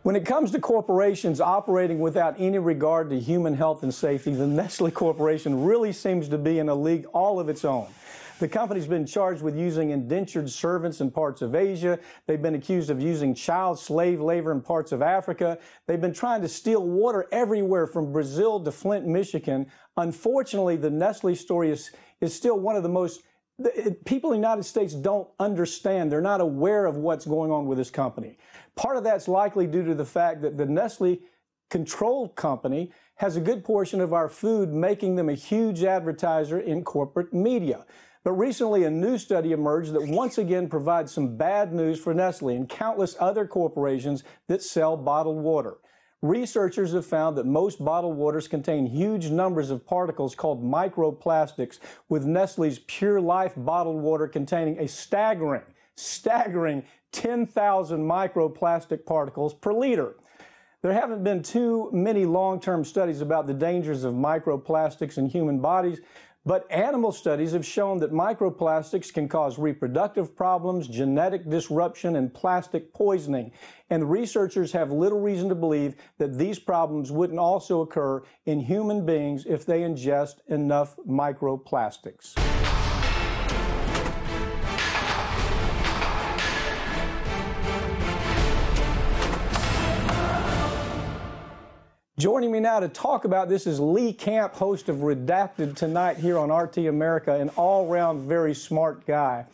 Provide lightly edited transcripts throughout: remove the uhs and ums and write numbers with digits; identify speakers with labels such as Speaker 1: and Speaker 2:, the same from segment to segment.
Speaker 1: When it comes to corporations operating without any regard to human health and safety, the Nestle Corporation really seems to be in a league all of its own. The company's been charged with using indentured servants in parts of Asia. They've been accused of using child slave labor in parts of Africa. They've been trying to steal water everywhere from Brazil to Flint, Michigan. Unfortunately, the Nestle story is still one of the most people in the United States don't understand. They're not aware of what's going on with this company. Part of that's likely due to the fact that the Nestle controlled company has a good portion of our food, making them a huge advertiser in corporate media. But recently, a new study emerged that once again provides some bad news for Nestle and countless other corporations that sell bottled water. Researchers have found that most bottled waters contain huge numbers of particles called microplastics, with Nestle's Pure Life bottled water containing a staggering 10,000 microplastic particles per liter. There haven't been too many long-term studies about the dangers of microplastics in human bodies, but animal studies have shown that microplastics can cause reproductive problems, genetic disruption, and plastic poisoning. And researchers have little reason to believe that these problems wouldn't also occur in human beings if they ingest enough microplastics. Joining me now to talk about this is Lee Camp, host of Redacted Tonight here on RT America, an all-round very smart guy.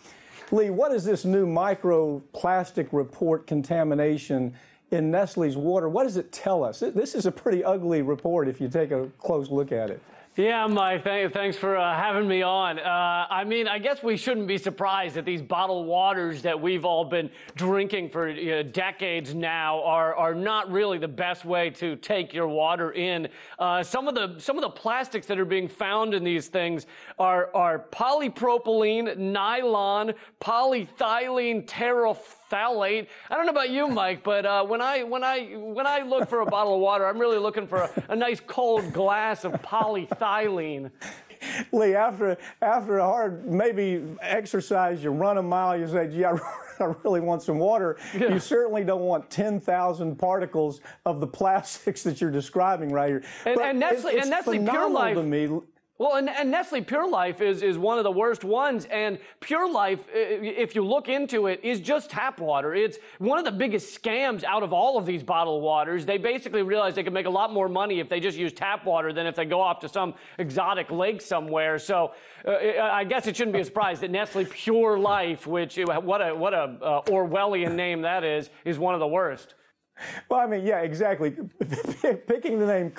Speaker 1: Lee, what is this new microplastic report contamination in Nestle's water? What does it tell us? This is a pretty ugly report if you take a close look at it.
Speaker 2: Yeah, Mike, thanks for having me on. I mean, I guess we shouldn't be surprised that these bottled waters that we've all been drinking for decades now are not really the best way to take your water in. Some of the plastics that are being found in these things are polypropylene, nylon, polyethylene terephthalate. I don't know about you, Mike, but when I look for a bottle of water, I'm really looking for a nice cold glass of polyethylene.
Speaker 1: Lee, after a hard maybe exercise, you run a mile, you say, gee, I really want some water. Yeah. You certainly don't want 10,000 particles of the plastics that you're describing right here.
Speaker 2: And Nestle Pure Life
Speaker 1: to me.
Speaker 2: Well, and Nestle Pure Life is one of the worst ones, and Pure Life, if you look into it, is just tap water. It's one of the biggest scams out of all of these bottled waters. They basically realize they can make a lot more money if they just use tap water than if they go off to some exotic lake somewhere. So I guess it shouldn't be a surprise that Nestle Pure Life, which what a Orwellian name that is one of the worst.
Speaker 1: Well, I mean, yeah, exactly. Picking the name,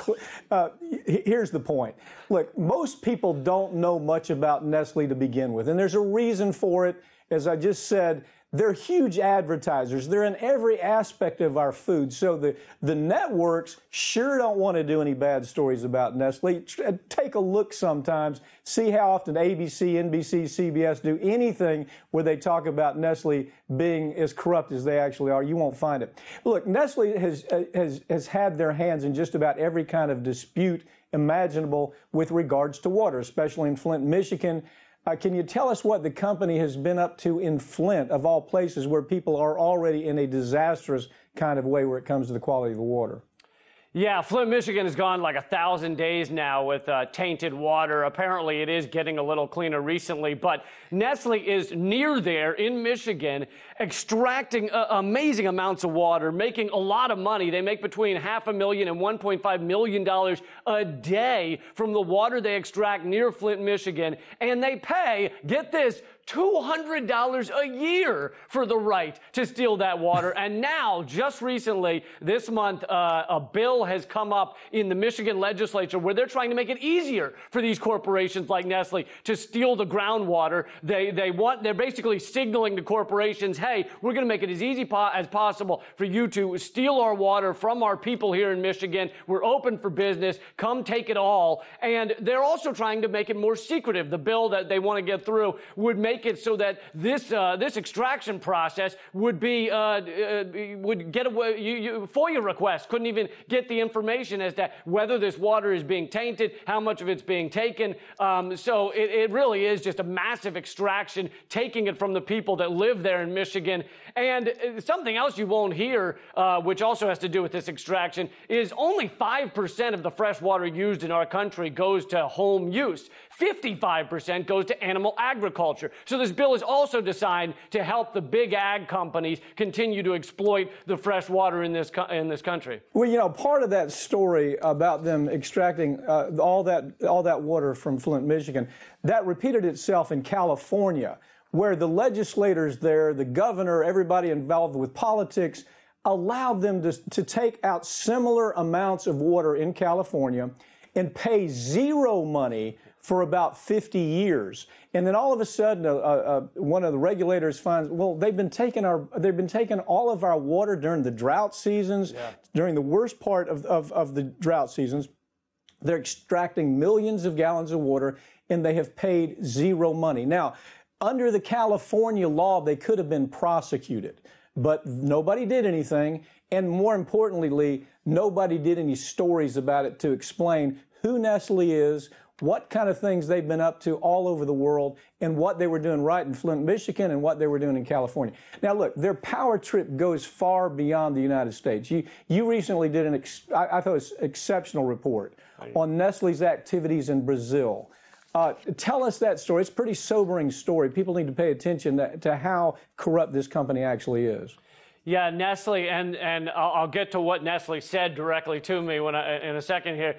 Speaker 1: here's the point. Look, most people don't know much about Nestle to begin with, and there's a reason for it. As I just said, they're huge advertisers. They're in every aspect of our food. So the networks sure don't want to do any bad stories about Nestle. Take a look sometimes, see how often ABC, NBC, CBS do anything where they talk about Nestle being as corrupt as they actually are. You won't find it. Look, Nestle has had their hands in just about every kind of dispute imaginable with regards to water, especially in Flint, Michigan. Can you tell us what the company has been up to in Flint, of all places, where people are already in a disastrous kind of way where it comes to the quality of the water?
Speaker 2: Yeah, Flint, Michigan has gone like 1,000 days now with tainted water. Apparently, it is getting a little cleaner recently, but Nestle is near there in Michigan, extracting amazing amounts of water, making a lot of money. They make between $500,000 and $1.5 million a day from the water they extract near Flint, Michigan, and they pay, get this, $200 a year for the right to steal that water. And now, just recently, this month, a bill has come up in the Michigan legislature where they're trying to make it easier for these corporations like Nestle to steal the groundwater. They're basically signaling to corporations, hey, we're going to make it as easy as possible for you to steal our water from our people here in Michigan. We're open for business. Come take it all. And they're also trying to make it more secretive. The bill that they want to get through would make make it so that this extraction process would be would get away. FOIA requests couldn't even get the information as to whether this water is being tainted, how much of it's being taken. So it really is just a massive extraction, taking it from the people that live there in Michigan. And something else you won't hear, which also has to do with this extraction, is only 5% of the fresh water used in our country goes to home use. 55% goes to animal agriculture. So this bill is also designed to help the big ag companies continue to exploit the fresh water in this country.
Speaker 1: Well, you know, part of that story about them extracting all that water from Flint, Michigan, that repeated itself in California, where the legislators there, the governor, everybody involved with politics, allowed them to take out similar amounts of water in California and pay zero money for about 50 years. And then all of a sudden, one of the regulators finds, well, they've been taking all of our water during the drought seasons, during the worst part of the drought seasons. They're extracting millions of gallons of water, and they have paid zero money. Now, under the California law, they could have been prosecuted, but nobody did anything. And more importantly, Lee, nobody did any stories about it to explain who Nestle is, what kind of things they've been up to all over the world, and what they were doing right in Flint, Michigan, and what they were doing in California. Now, look, their power trip goes far beyond the United States. You recently did I thought it was exceptional report on Nestle's activities in Brazil. Tell us that story. It's a pretty sobering story. People need to pay attention to how corrupt this company actually is.
Speaker 2: Yeah, Nestle, and I'll get to what Nestle said directly to me in a second here.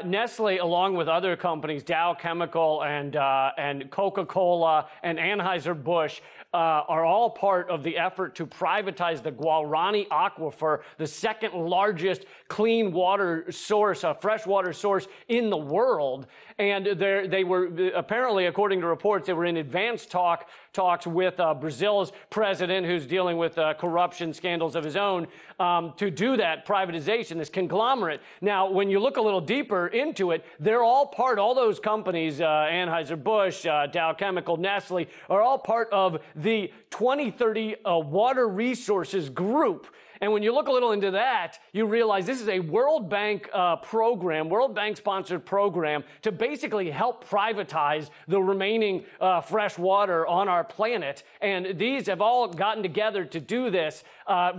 Speaker 2: Nestle, along with other companies, Dow Chemical and Coca-Cola and Anheuser-Busch, are all part of the effort to privatize the Guarani Aquifer, the second largest clean water source, fresh water source in the world. And they were apparently, according to reports, they were in advanced talks with Brazil's president, who's dealing with corruption scandals of his own, to do that privatization, this conglomerate. Now, when you look a little deeper into it, they're all those companies, Anheuser-Busch, Dow Chemical, Nestle, are all part of the 2030 Water Resources Group. And when you look a little into that, you realize this is a World Bank program, World Bank sponsored program to basically help privatize the remaining fresh water on our planet. And these have all gotten together to do this.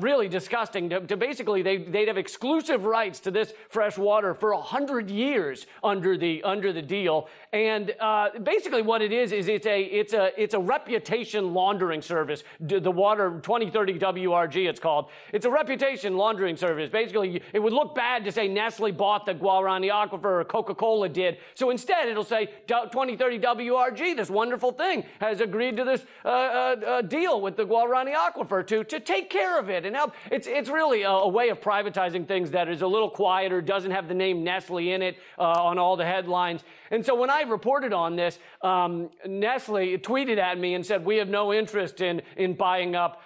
Speaker 2: Really disgusting. To basically, they'd have exclusive rights to this fresh water for 100 years under the deal. And basically, what it is it's a reputation laundering service. The Water 2030 WRG, it's called. It's a reputation laundering service. Basically, it would look bad to say Nestle bought the Guarani Aquifer or Coca-Cola did. So instead, it'll say 2030 WRG, this wonderful thing, has agreed to this deal with the Guarani Aquifer to take care of it and help. It's really a way of privatizing things that is a little quieter, doesn't have the name Nestle in it on all the headlines. And so when I reported on this, Nestle tweeted at me and said, we have no interest in buying up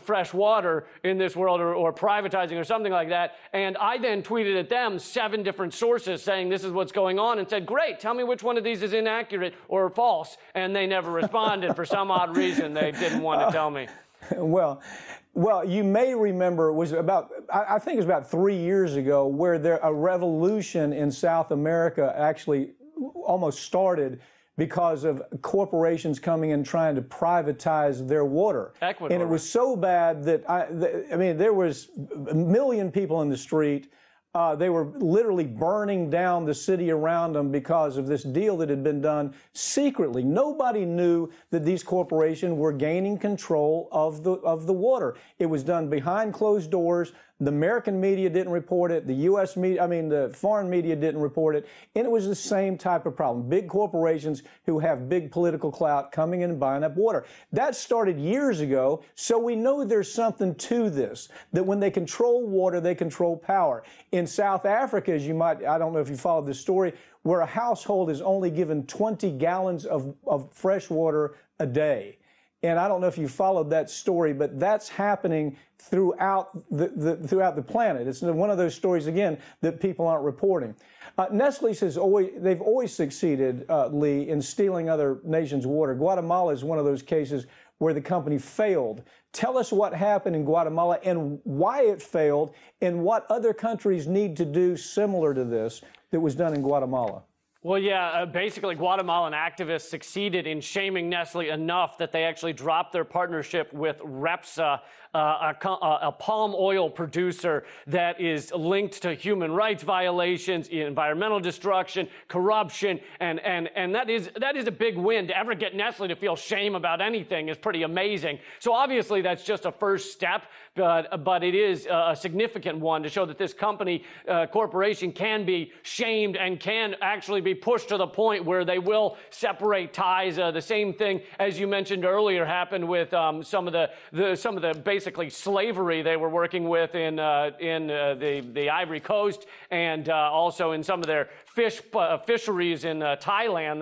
Speaker 2: fresh water in this world or privatizing or something like that. And I then tweeted at them 7 different sources saying this is what's going on and said, great, tell me which one of these is inaccurate or false. And they never responded. For some odd reason, they didn't want to tell me.
Speaker 1: Well, you may remember it was I think it was about 3 years ago where a revolution in South America actually almost started because of corporations coming in trying to privatize their water.
Speaker 2: Ecuador.
Speaker 1: And it was so bad that, I mean, there was 1 million people in the street. They were literally burning down the city around them because of this deal that had been done secretly. Nobody knew that these corporations were gaining control of the water. It was done behind closed doors. The American media didn't report it. The U.S. media, the foreign media didn't report it. And it was the same type of problem. Big corporations who have big political clout coming in and buying up water. That started years ago, so we know there's something to this, that when they control water, they control power. In South Africa, I don't know if you followed this story, where a household is only given 20 gallons of fresh water a day. And I don't know if you followed that story, but that's happening throughout the planet. It's one of those stories, again, that people aren't reporting. Nestle says they've always succeeded, Lee, in stealing other nations' water. Guatemala is one of those cases where the company failed. Tell us what happened in Guatemala and why it failed, and what other countries need to do similar to this that was done in Guatemala.
Speaker 2: Well, yeah, basically Guatemalan activists succeeded in shaming Nestle enough that they actually dropped their partnership with Repsa, a palm oil producer that is linked to human rights violations, environmental destruction, corruption, and that is a big win. To ever get Nestle to feel shame about anything is pretty amazing. So obviously that's just a first step, but it is a significant one to show that this corporation can be shamed and can actually be pushed to the point where they will separate ties. The same thing, as you mentioned earlier, happened with some of the basically slavery they were working with in the Ivory Coast, and also in some of their fisheries in Thailand.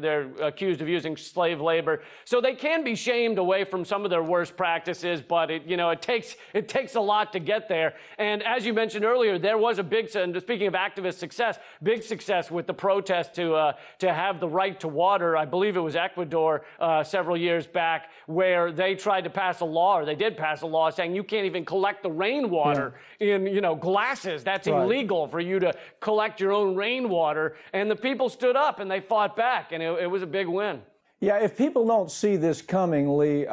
Speaker 2: They're accused of using slave labor. So they can be shamed away from some of their worst practices, but it takes a lot to get there. And as you mentioned earlier, there was a big, speaking of activist success, big success with the protest to have the right to water. I believe it was Ecuador several years back, where they tried to pass a law, or they did pass a law saying you can't even collect the rainwater in glasses. That's illegal for you to collect your own rainwater. And the people stood up and they fought back, and it was a big win.
Speaker 1: Yeah, if people don't see this coming, Lee,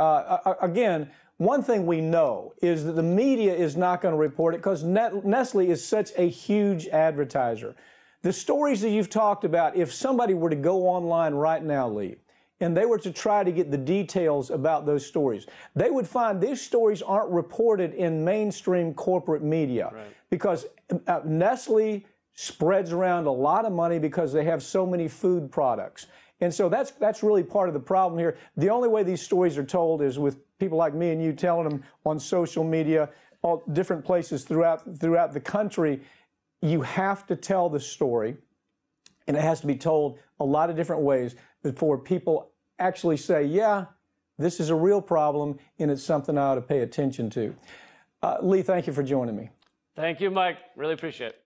Speaker 1: again, one thing we know is that the media is not going to report it because Nestle is such a huge advertiser. The stories that you've talked about, if somebody were to go online right now, Lee, and they were to try to get the details about those stories, they would find these stories aren't reported in mainstream corporate media because Nestle spreads around a lot of money because they have so many food products. And so that's really part of the problem here. The only way these stories are told is with people like me and you telling them on social media, all different places throughout the country. You have to tell the story, and it has to be told a lot of different ways before people actually say, yeah, this is a real problem, and it's something I ought to pay attention to. Lee, thank you for joining me.
Speaker 2: Thank you, Mike. Really appreciate it.